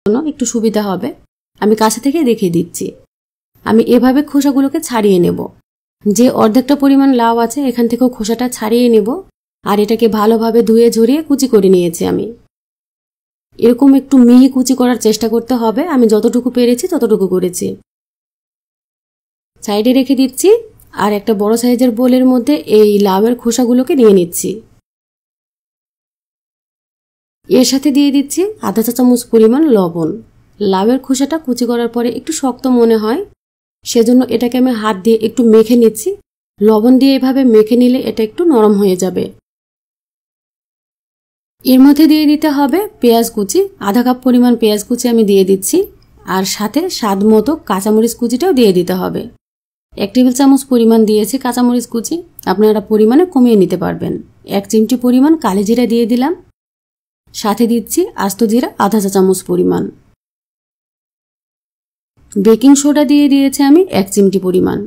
জন্য একটু সুবিধা হবে। আমি কাছে থেকে দেখিয়ে দিচ্ছি। আমি এভাবে খোসাগুলোকে ছাড়িয়ে নেব। যে অর্ধেকটা পরিমাণ লাউ আছে এখান থেকেও খোসাটা ছাড়িয়ে নেব আর এটাকে ভালোভাবে ধুয়ে ঝরিয়ে কুচি করে নিয়েছি আমি। এরকম একটু মিহি কুচি করার চেষ্টা করতে হবে। আমি যতটুকু পেরেছি ততটুকু করেছি। সাইডে রেখে দিচ্ছি আর একটা বড় সাইজের বোলের মধ্যে এই লাউয়ের খোসাগুলোকে নিয়ে নিচ্ছি। এর সাথে দিয়ে দিচ্ছি আধা চা চামচ পরিমাণ লবণ। লাউয়ের খোসাটা কুচি করার পরে একটু শক্ত মনে হয়, সেজন্য এটাকে আমি হাত দিয়ে একটু মেখে নিচ্ছি। লবণ দিয়ে এভাবে মেখে নিলে এটা একটু নরম হয়ে যাবে। এর মধ্যে দিয়ে দিতে হবে পেঁয়াজ কুচি। আধা কাপ পরিমাণ পেঁয়াজ কুচি আমি দিয়ে দিচ্ছি আর সাথে স্বাদ মতো কাঁচামরিচ কুচিটাও দিয়ে দিতে হবে। 1 টেবিল চামচ পরিমাণ দিয়েছি কাঁচামরিচ কুচি, আপনারা পরিমাণে কমিয়ে নিতে পারবেন। 1 চিমটি পরিমাণ কালি জিরা দিয়ে দিলাম, সাথে দিচ্ছি আস্ত জিরা আধা চা চামচ পরিমাণ। বেকিং সোডা দিয়ে দিয়েছি আমি 1 চিমটি পরিমাণ।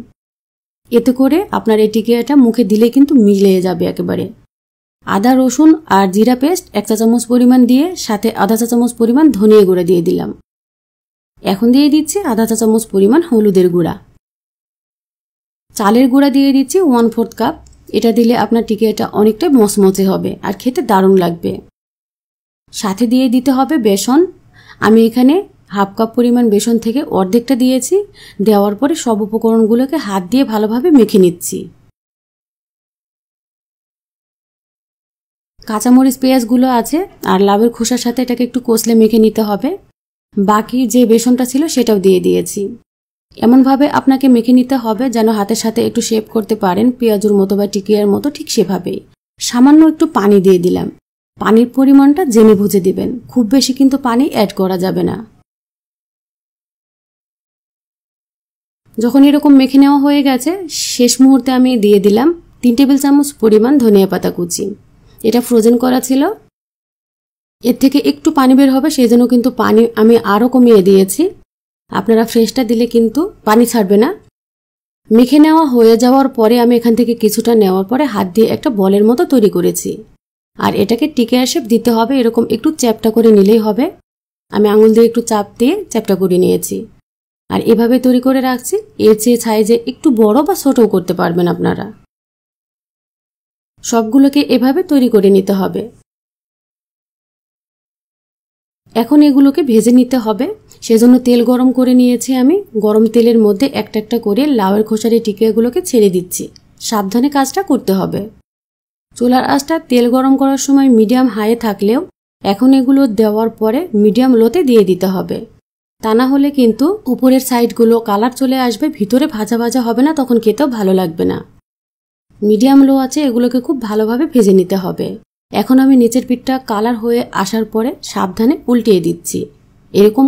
এতে করে আপনার এই টিকিয়াটা মুখে দিলে কিন্তু মিলে যাবে একেবারে। আদা রসুন আর জিরা পেস্ট 1 চা চামচ পরিমাণ দিয়ে সাথে আধা চা চামচ পরিমাণ ধনিয়া গুঁড়া দিয়ে দিলাম। এখন দিয়ে দিচ্ছি আধা চা চামচ পরিমাণ হলুদের গুঁড়া। চালের গুঁড়া দিয়ে দিচ্ছি 1/4 কাপ। এটা দিলে আপনার টিকিয়াটা অনেকটা মচমচে হবে আর খেতে দারুণ লাগবে। সাথে দিয়ে দিতে হবে বেসন। আমি এখানে হাফ কাপ পরিমাণ বেসন থেকে অর্ধেকটা দিয়েছি। দেওয়ার পরে সব উপকরণগুলোকে হাত দিয়ে ভালোভাবে মেখে নিচ্ছি। কাঁচামরিচ পেঁয়াজগুলো আছে আর লাউয়ের খোসার সাথে এটাকে একটু কষলে মেখে নিতে হবে। বাকি যে বেসনটা ছিল সেটাও দিয়ে দিয়েছি। এমনভাবে আপনাকে মেখে নিতে হবে যেন হাতের সাথে একটু শেপ করতে পারেন পেঁয়াজুর মতো বা টিকিয়ার মতো, ঠিক সেভাবেই। সামান্য একটু পানি দিয়ে দিলাম। পানির পরিমাণটা জেনে বুঝে দিবেন, খুব বেশি কিন্তু পানি অ্যাড করা যাবে না। যখন এরকম মেখে নেওয়া হয়ে গেছে, শেষ মুহূর্তে আমি দিয়ে দিলাম 3 টেবিল চামচ পরিমাণ ধনিয়া পাতা কুচি। এটা ফ্রোজেন করা ছিল, এর থেকে একটু পানি বের হবে, সেই জন্য কিন্তু পানি আমি আরও কমিয়ে দিয়েছি। আপনারা ফ্রেশটা দিলে কিন্তু পানি ছাড়বে না। মেখে নেওয়া হয়ে যাওয়ার পরে আমি এখান থেকে কিছুটা নেওয়ার পরে হাত দিয়ে একটা বলের মতো তৈরি করেছি আর এটাকে টিকিয়া শেপ দিতে হবে। এরকম একটু চ্যাপটা করে নিলেই হবে। আমি আঙুল দিয়ে একটু চাপ দিয়ে চ্যাপটা করে নিয়েছি আর এভাবে তৈরি করে রাখছি। এর চেয়ে সাইজে একটু বড় বা ছোটও করতে পারবেন আপনারা। সবগুলোকে এভাবে তৈরি করে নিতে হবে। এখন এগুলোকে ভেজে নিতে হবে, সেজন্য তেল গরম করে নিয়েছি আমি। গরম তেলের মধ্যে একটা একটা করে লাউয়ের খোসার এই টিকিয়াগুলোকে ছেড়ে দিচ্ছি। সাবধানে কাজটা করতে হবে। চুলার আঁচটা তেল গরম করার সময় মিডিয়াম হাইয়ে থাকলেও এখন এগুলো দেওয়ার পরে মিডিয়াম লোতে দিয়ে দিতে হবে। তা না হলে কিন্তু উপরের সাইডগুলো কালার চলে আসবে, ভিতরে ভাজা ভাজা হবে না, তখন খেতেও ভালো লাগবে না। মিডিয়াম লো আছে এগুলোকে খুব ভালোভাবে ভেজে নিতে হবে। এখন আমি নিচের পিঠটা কালার হয়ে আসার পরে সাবধানে উল্টিয়ে দিচ্ছি। এরকম